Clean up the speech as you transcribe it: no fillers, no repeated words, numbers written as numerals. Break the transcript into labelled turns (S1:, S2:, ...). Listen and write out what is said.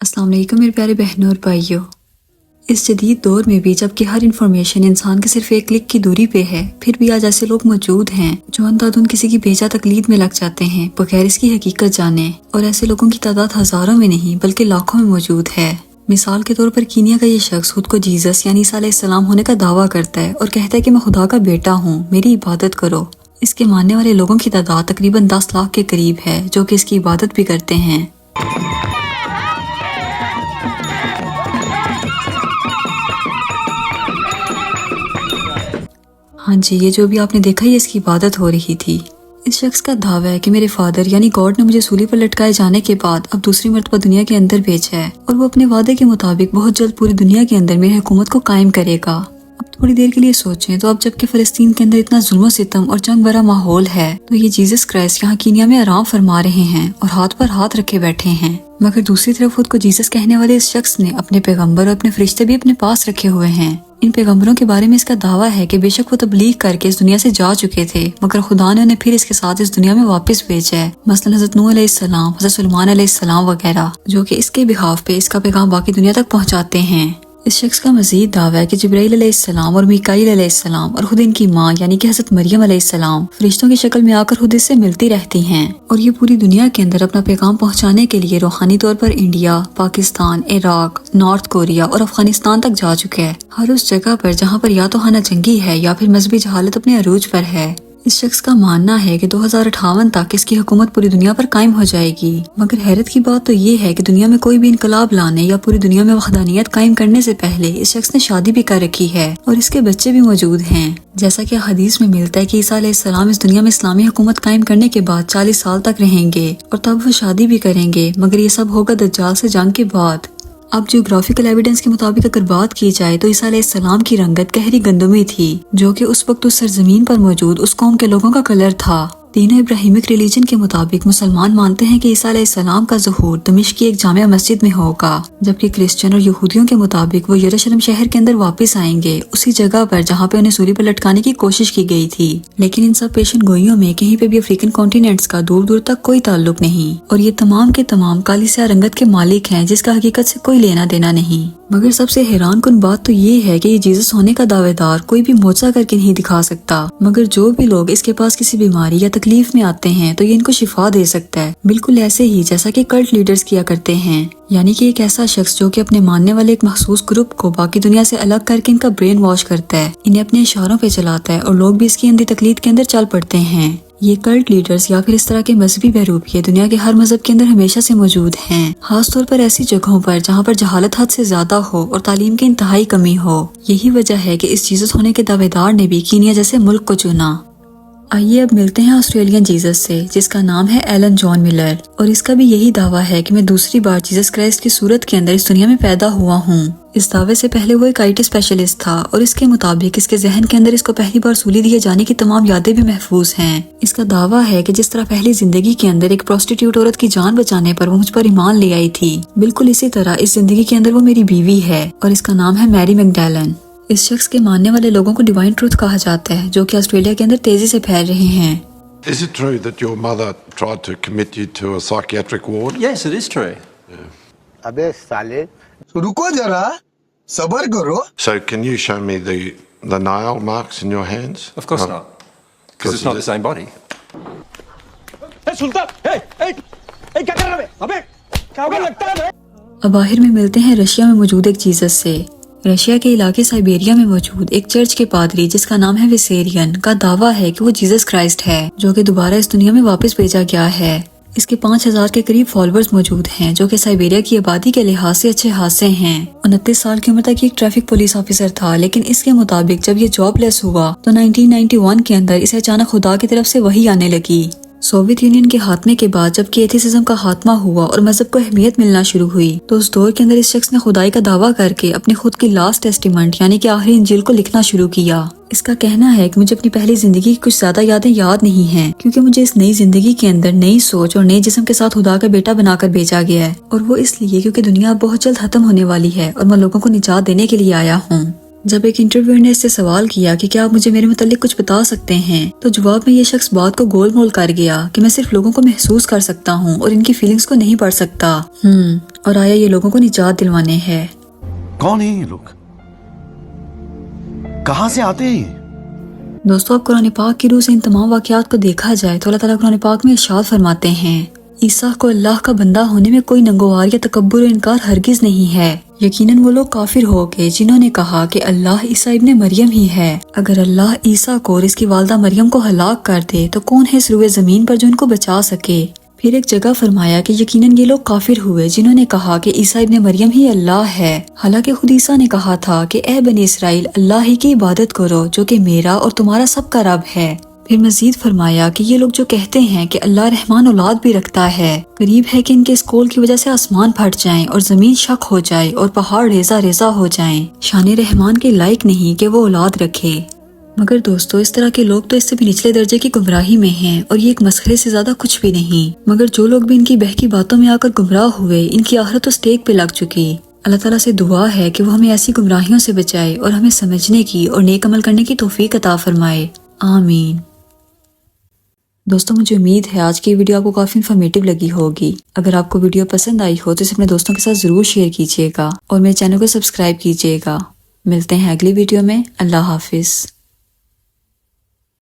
S1: السلام علیکم میرے پیارے بہنوں اور بھائیوں۔ اس جدید دور میں بھی جبکہ ہر انفارمیشن انسان کے صرف ایک کلک کی دوری پہ ہے، پھر بھی آج ایسے لوگ موجود ہیں جو اندھادھند کسی کی بیجا تقلید میں لگ جاتے ہیں بغیر اس کی حقیقت جانے، اور ایسے لوگوں کی تعداد ہزاروں میں نہیں بلکہ لاکھوں میں موجود ہے۔ مثال کے طور پر کینیا کا یہ شخص خود کو جیزس یعنی عیسیٰ علیہ السلام ہونے کا دعویٰ کرتا ہے اور کہتا ہے کہ میں خدا کا بیٹا ہوں، میری عبادت کرو۔ اس کے ماننے والے لوگوں کی تعداد تقریباً 10 لاکھ کے قریب ہے جو کہ اس کی عبادت بھی کرتے ہیں۔ ہاں جی، یہ جو بھی آپ نے دیکھا یہ اس کی عبادت ہو رہی تھی۔ اس شخص کا دعویٰ ہے کہ میرے فادر یعنی گاڈ نے مجھے سولی پر لٹکائے جانے کے بعد اب دوسری مرتبہ دنیا کے اندر بھیجا ہے، اور وہ اپنے وعدے کے مطابق بہت جلد پوری دنیا کے اندر میری حکومت کو قائم کرے گا۔ اب تھوڑی دیر کے لیے سوچیں تو اب جبکہ فلسطین کے اندر اتنا ظلم و ستم اور جنگ بھرا ماحول ہے تو یہ جیزس کرائسٹ یہاں کینیا میں آرام فرما رہے ہیں اور ہاتھ پر ہاتھ رکھے بیٹھے ہیں، مگر دوسری طرف خود کو جیزس کہنے والے اس شخص نے اپنے پیغمبر اور اپنے فرشتے بھی اپنے پاس رکھے ہوئے ہیں۔ ان پیغمبروں کے بارے میں اس کا دعویٰ ہے کہ بے شک وہ تبلیغ کر کے اس دنیا سے جا چکے تھے، مگر خدا نے انہیں پھر اس کے ساتھ اس دنیا میں واپس بھیجا ہے، مثلا حضرت نوح علیہ السلام، حضرت سلیمان علیہ السلام وغیرہ، جو کہ اس کے بخاف پہ اس کا پیغام باقی دنیا تک پہنچاتے ہیں۔ اس شخص کا مزید دعویٰ ہے کہ جبرائیل علیہ السلام اور میکائیل علیہ السلام اور خود ان کی ماں یعنی کہ حضرت مریم علیہ السلام فرشتوں کی شکل میں آ کر خود اس سے ملتی رہتی ہیں، اور یہ پوری دنیا کے اندر اپنا پیغام پہنچانے کے لیے روحانی طور پر India, Pakistan, Iraq, North Korea اور افغانستان تک جا چکا ہے، ہر اس جگہ پر جہاں پر یا تو خانہ جنگی ہے یا پھر مذہبی جہالت اپنے عروج پر ہے۔ اس شخص کا ماننا ہے کہ 2058 تک اس کی حکومت پوری دنیا پر قائم ہو جائے گی، مگر حیرت کی بات تو یہ ہے کہ دنیا میں کوئی بھی انقلاب لانے یا پوری دنیا میں وحدانیت قائم کرنے سے پہلے اس شخص نے شادی بھی کر رکھی ہے اور اس کے بچے بھی موجود ہیں، جیسا کہ حدیث میں ملتا ہے کہ عیسیٰ علیہ السلام اس دنیا میں اسلامی حکومت قائم کرنے کے بعد 40 سال تک رہیں گے اور تب وہ شادی بھی کریں گے، مگر یہ سب ہوگا دجال سے جنگ کے بعد۔ اب جیوگرافیکل ایویڈنس کے مطابق اگر بات کی جائے تو عیسیٰ علیہ السلام کی رنگت گہری گندمی تھی، جو کہ اس وقت اس سرزمین پر موجود اس قوم کے لوگوں کا کلر تھا۔ دین ابراہیمک ریلیجن کے مطابق مسلمان مانتے ہیں کہ عیسیٰ علیہ السلام کا ظہور دمشق کی ایک جامع مسجد میں ہوگا، جبکہ کرسچن اور یہودیوں کے مطابق وہ یروشلم شہر کے اندر واپس آئیں گے، اسی جگہ پر جہاں پہ انہیں سولی پر لٹکانے کی کوشش کی گئی تھی۔ لیکن ان سب پیشن گوئیوں میں کہیں پہ بھی افریقن کانٹیننٹس کا دور دور تک کوئی تعلق نہیں، اور یہ تمام کے تمام کالی سیاہ رنگت کے مالک ہیں جس کا حقیقت سے کوئی لینا دینا نہیں۔ مگر سب سے حیران کن بات تو یہ ہے کہ یہ جیزس ہونے کا دعوے دار کوئی بھی معجزہ کر کے نہیں دکھا سکتا، مگر جو بھی لوگ اس کے پاس کسی بیماری یا تکلیف میں آتے ہیں تو یہ ان کو شفا دے سکتا ہے، بالکل ایسے ہی جیسا کہ کلٹ لیڈرز کیا کرتے ہیں، یعنی کہ ایک ایسا شخص جو کہ اپنے ماننے والے ایک مخصوص گروپ کو باقی دنیا سے الگ کر کے ان کا برین واش کرتا ہے، انہیں اپنے اشاروں پہ چلاتا ہے اور لوگ بھی اس کی اندھی تقلید کے اندر چل پڑتے ہیں۔ یہ کلٹ لیڈرز یا پھر اس طرح کے مذہبی بہروپیے دنیا کے ہر مذہب کے اندر ہمیشہ سے موجود ہیں، خاص طور پر ایسی جگہوں پر جہاں پر جہالت حد سے زیادہ ہو اور تعلیم کی انتہائی کمی ہو۔ یہی وجہ ہے کہ اس جیزس ہونے کے دعوے دار نے بھی کینیا جیسے ملک کو چنا۔ آئیے اب ملتے ہیں آسٹریلین جیزس سے جس کا نام ہے ایلن جان ملر، اور اس کا بھی یہی دعویٰ ہے کہ میں دوسری بار جیزس کرائسٹ کی صورت کے اندر اس دنیا میں پیدا ہوا ہوں۔ اس دعوے سے پہلے وہ ایک IT اسپیشلسٹ تھا، اور اس کے مطابق اس کے ذہن کے اندر اس کو پہلی بار سولی دیے جانے کی تمام یادیں بھی محفوظ ہیں۔ اس کا دعویٰ ہے کہ جس طرح پہلی زندگی کے اندر ایک پروسٹیٹیوٹ عورت کی جان بچانے پر وہ مجھ پر ایمان لے آئی تھی، بالکل اسی طرح اس زندگی کے اندر وہ میری بیوی ہے، اور اس کا نام ہے میری میکڈیلن۔ اس شخص کے ماننے والے لوگوں کو ڈیوائن ٹروتھ کہا جاتا ہے، جو کہ آسٹریلیا کے اندر تیزی سے پھیل رہے ہیں۔
S2: Is it true that your mother tried to commit you to a psychiatric ward?
S3: Yes, it is true.
S4: ابے سالے
S5: رکو ذرا صبر کرو۔
S2: So can you show me the nail marks in your hands?
S3: Of course not. Because it's not the same body.
S1: اب آخر میں ملتے ہیں رشیا میں موجود ایک جیزس سے۔ رشیا کے علاقے سائبیریا میں موجود ایک چرچ کے پادری جس کا نام ہے ویسیرین کا دعویٰ ہے کہ وہ جیزس کرائسٹ ہے، جو کہ دوبارہ اس دنیا میں واپس بھیجا گیا ہے۔ اس کے 5000 کے قریب فالوورز موجود ہیں، جو کہ سائبیریا کی آبادی کے لحاظ سے اچھے خاصے ہیں۔ 29 سال کی عمر تک یہ ایک ٹریفک پولیس آفیسر تھا، لیکن اس کے مطابق جب یہ جاب لیس ہوا تو 1991 کے اندر اسے اچانک خدا کی طرف سے وحی آنے لگی۔ سوویت یونین کے خاتمے کے بعد جب کہ ایتھیسزم کا خاتمہ ہوا اور مذہب کو اہمیت ملنا شروع ہوئی تو اس دور کے اندر اس شخص نے خدائی کا دعویٰ کر کے اپنی خود کی لاسٹ ٹیسٹیمنٹ یعنی کہ آخری انجیل کو لکھنا شروع کیا۔ اس کا کہنا ہے کہ مجھے اپنی پہلی زندگی کی کچھ زیادہ یادیں یاد نہیں ہیں، کیونکہ مجھے اس نئی زندگی کے اندر نئی سوچ اور نئے جسم کے ساتھ خدا کا بیٹا بنا کر بھیجا گیا ہے، اور وہ اس لیے کیونکہ دنیا بہت جلد ختم ہونے والی ہے اور میں لوگوں کو نجات دینے کے لیے آیا ہوں۔ جب ایک انٹرویور نے اس سے سوال کیا کہ کیا آپ مجھے میرے متعلق کچھ بتا سکتے ہیں تو جواب میں یہ شخص بات کو گول مول کر گیا کہ میں صرف لوگوں کو محسوس کر سکتا ہوں اور ان کی فیلنگز کو نہیں پڑھ سکتا۔ اور آیا یہ لوگوں کو نجات دلوانے ہے۔
S6: کون ہیں یہ لوگ؟ کہاں سے آتے ہیں یہ؟
S1: دوستو اب قرآن پاک کی روح سے ان تمام واقعات کو دیکھا جائے تو اللہ تعالیٰ قرآن پاک میں ارشاد فرماتے ہیں، عیسیٰ کو اللہ کا بندہ ہونے میں کوئی ننگوار یا تکبر و انکار ہرگز نہیں ہے۔ یقیناً وہ لوگ کافر ہو گئے جنہوں نے کہا کہ اللہ عیسیٰ ابن مریم ہی ہے۔ اگر اللہ عیسیٰ کو اور اس کی والدہ مریم کو ہلاک کر دے تو کون ہے اس روئے زمین پر جو ان کو بچا سکے؟ پھر ایک جگہ فرمایا کہ یقیناً یہ لوگ کافر ہوئے جنہوں نے کہا کہ عیسیٰ ابن مریم ہی اللہ ہے، حالانکہ خود عیسیٰ نے کہا تھا کہ اے بنی اسرائیل اللہ ہی کی عبادت کرو جو کہ میرا اور تمہارا سب کا رب ہے۔ پھر مزید فرمایا کہ یہ لوگ جو کہتے ہیں کہ اللہ رحمان اولاد بھی رکھتا ہے، قریب ہے کہ ان کے اس قول کی وجہ سے آسمان پھٹ جائیں اور زمین شق ہو جائے اور پہاڑ ریزہ ریزہ ہو جائیں۔ شان رحمان کے لائق نہیں کہ وہ اولاد رکھے۔ مگر دوستو اس طرح کے لوگ تو اس سے بھی نچلے درجے کی گمراہی میں ہیں اور یہ ایک مسخرے سے زیادہ کچھ بھی نہیں۔ مگر جو لوگ بھی ان کی بہکی باتوں میں آ کر گمراہ ہوئے ان کی آخرت تو اسٹیک پہ لگ چکی۔ اللہ تعالیٰ سے دعا ہے کہ وہ ہمیں ایسی گمراہیوں سے بچائے اور ہمیں سمجھنے کی اور نیک عمل کرنے کی توفیق عطا فرمائے، آمین۔ دوستوں مجھے امید ہے آج کی ویڈیو آپ کو کافی انفارمیٹیو لگی ہوگی۔ اگر آپ کو ویڈیو پسند آئی ہو تو اسے اپنے دوستوں کے ساتھ ضرور شیئر کیجیے گا اور میرے چینل کو سبسکرائب کیجیے گا۔ ملتے ہیں اگلی ویڈیو میں، اللہ حافظ۔